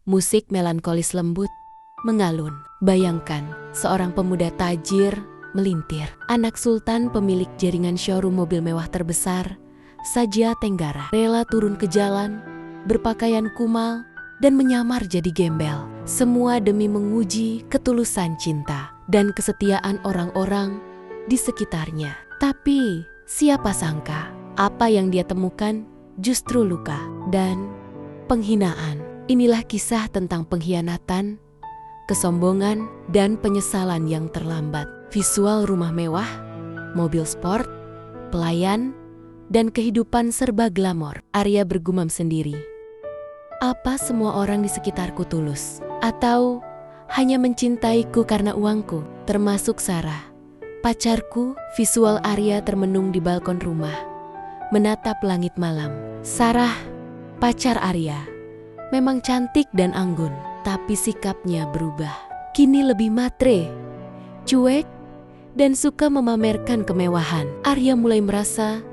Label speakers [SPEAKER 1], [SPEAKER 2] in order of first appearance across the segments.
[SPEAKER 1] Musik melankolis lembut mengalun. Bayangkan seorang pemuda tajir melintir. Anak sultan pemilik jaringan showroom mobil mewah terbesar, Satya Tenggara, rela turun ke jalan, berpakaian kumal, dan menyamar jadi gembel. Semua demi menguji ketulusan cinta dan kesetiaan orang-orang di sekitarnya. Tapi siapa sangka apa yang dia temukan justru luka dan penghinaan. Inilah kisah tentang pengkhianatan, kesombongan, dan penyesalan yang terlambat. Visual rumah mewah, mobil sport, pelayan, dan kehidupan serba glamor. Arya bergumam sendiri. Apa semua orang di sekitarku tulus? Atau hanya mencintaiku karena uangku? Termasuk Sarah, pacarku. Visual Arya termenung di balkon rumah, menatap langit malam. Sarah, pacar Arya, memang cantik dan anggun, tapi sikapnya berubah. Kini lebih matre, cuek, dan suka memamerkan kemewahan. Arya mulai merasa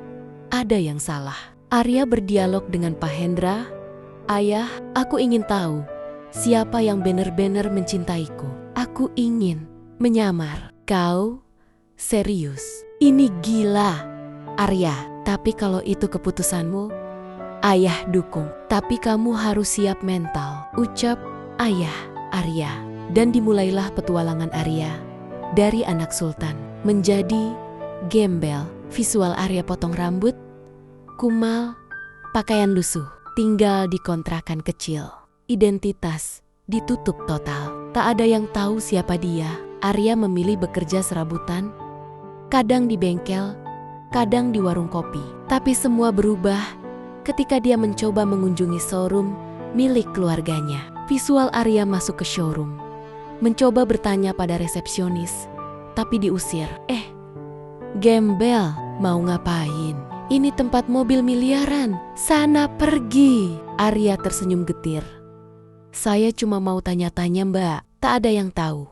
[SPEAKER 1] ada yang salah. Arya berdialog dengan Pak Hendra. Ayah, aku ingin tahu siapa yang benar-benar mencintaiku. Aku ingin menyamar. Kau serius? Ini gila, Arya. Tapi kalau itu keputusanmu, ayah dukung. Tapi kamu harus siap mental, ucap ayah Arya. Dan dimulailah petualangan Arya dari anak sultan menjadi gembel. Visual Arya potong rambut, kumal, pakaian lusuh, tinggal di kontrakan kecil. Identitas ditutup total. Tak ada yang tahu siapa dia. Arya memilih bekerja serabutan, kadang di bengkel, kadang di warung kopi. Tapi semua berubah ketika dia mencoba mengunjungi showroom milik keluarganya. Visual Arya masuk ke showroom, mencoba bertanya pada resepsionis, tapi diusir. Gembel, mau ngapain? Ini tempat mobil miliaran. Sana pergi. Arya tersenyum getir. Saya cuma mau tanya-tanya, Mbak. Tak ada yang tahu.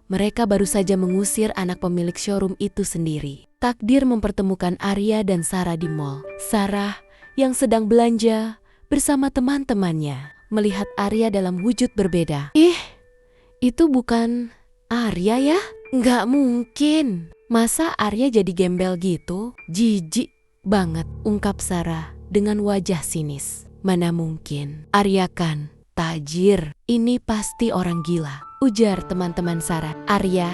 [SPEAKER 1] Mereka baru saja mengusir anak pemilik showroom itu sendiri. Takdir mempertemukan Arya dan Sarah di mall. Sarah yang sedang belanja bersama teman-temannya melihat Arya dalam wujud berbeda. Itu bukan Arya ya? Nggak mungkin. Masa Arya jadi gembel gitu? Jijik banget, ungkap Sarah dengan wajah sinis. Mana mungkin, Arya kan tajir. Ini pasti orang gila, ujar teman-teman Sarah. Arya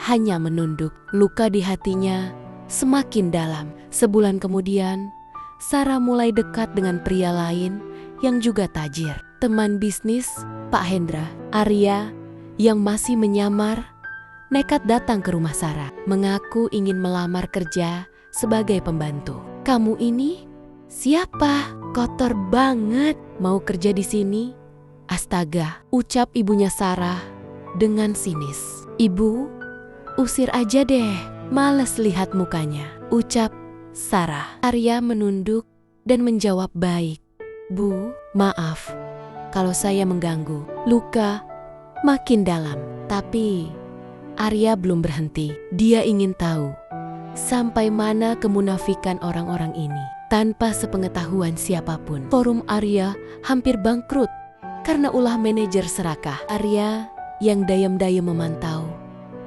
[SPEAKER 1] hanya menunduk. Luka di hatinya semakin dalam. Sebulan kemudian, Sarah mulai dekat dengan pria lain yang juga tajir. Teman bisnis Pak Hendra. Arya yang masih menyamar nekat datang ke rumah Sarah, mengaku ingin melamar kerja sebagai pembantu. Kamu ini siapa? Kotor banget. Mau kerja di sini? Astaga, ucap ibunya Sarah dengan sinis. Ibu, usir aja deh. Males lihat mukanya, ucap Sarah. Arya menunduk dan menjawab baik. Bu, maaf kalau saya mengganggu. Luka makin dalam, tapi Arya belum berhenti. Dia ingin tahu sampai mana kemunafikan orang-orang ini. Tanpa sepengetahuan siapapun, forum Arya hampir bangkrut karena ulah manajer serakah. Arya yang diam-diam memantau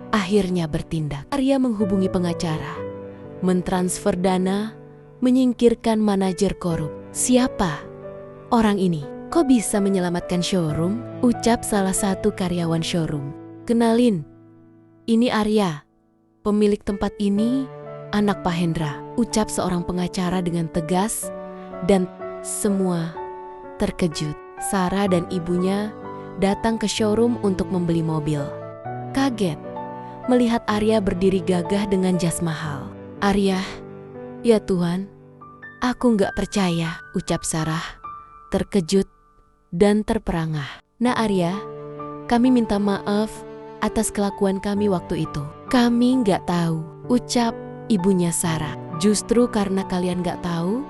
[SPEAKER 1] akhirnya bertindak. Arya menghubungi pengacara, mentransfer dana, menyingkirkan manajer korup. Siapa orang ini? Kok bisa menyelamatkan showroom? Ucap salah satu karyawan showroom. Kenalin, ini Arya, pemilik tempat ini, anak Pak Hendra, ucap seorang pengacara dengan tegas, dan semua terkejut. Sarah dan ibunya datang ke showroom untuk membeli mobil. Kaget melihat Arya berdiri gagah dengan jas mahal. Arya, ya Tuhan, aku nggak percaya, ucap Sarah, terkejut dan terperangah. Nah Arya, kami minta maaf atas kelakuan kami waktu itu. Kami nggak tahu, ucap ibunya Sarah. Justru karena kalian nggak tahu,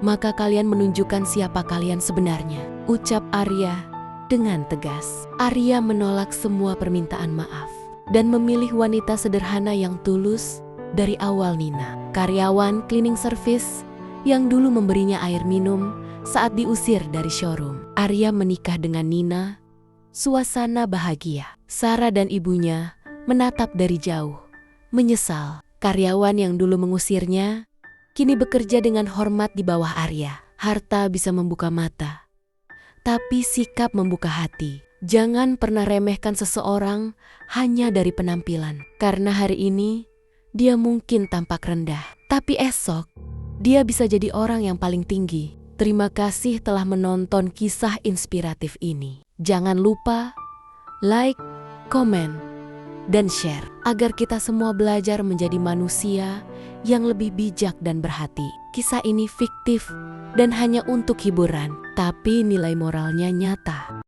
[SPEAKER 1] maka kalian menunjukkan siapa kalian sebenarnya, ucap Arya dengan tegas. Arya menolak semua permintaan maaf dan memilih wanita sederhana yang tulus dari awal. Nina, karyawan cleaning service yang dulu memberinya air minum saat diusir dari showroom. Arya menikah dengan Nina Suasana bahagia. Sarah dan ibunya menatap dari jauh, menyesal. Karyawan yang dulu mengusirnya kini bekerja dengan hormat di bawah Arya. Harta bisa membuka mata, tapi sikap membuka hati. Jangan pernah remehkan seseorang hanya dari penampilan. Karena hari ini dia mungkin tampak rendah, tapi esok dia bisa jadi orang yang paling tinggi. Terima kasih telah menonton kisah inspiratif ini. Jangan lupa like, komen, dan share agar kita semua belajar menjadi manusia yang lebih bijak dan berhati. Kisah ini fiktif dan hanya untuk hiburan, tapi nilai moralnya nyata.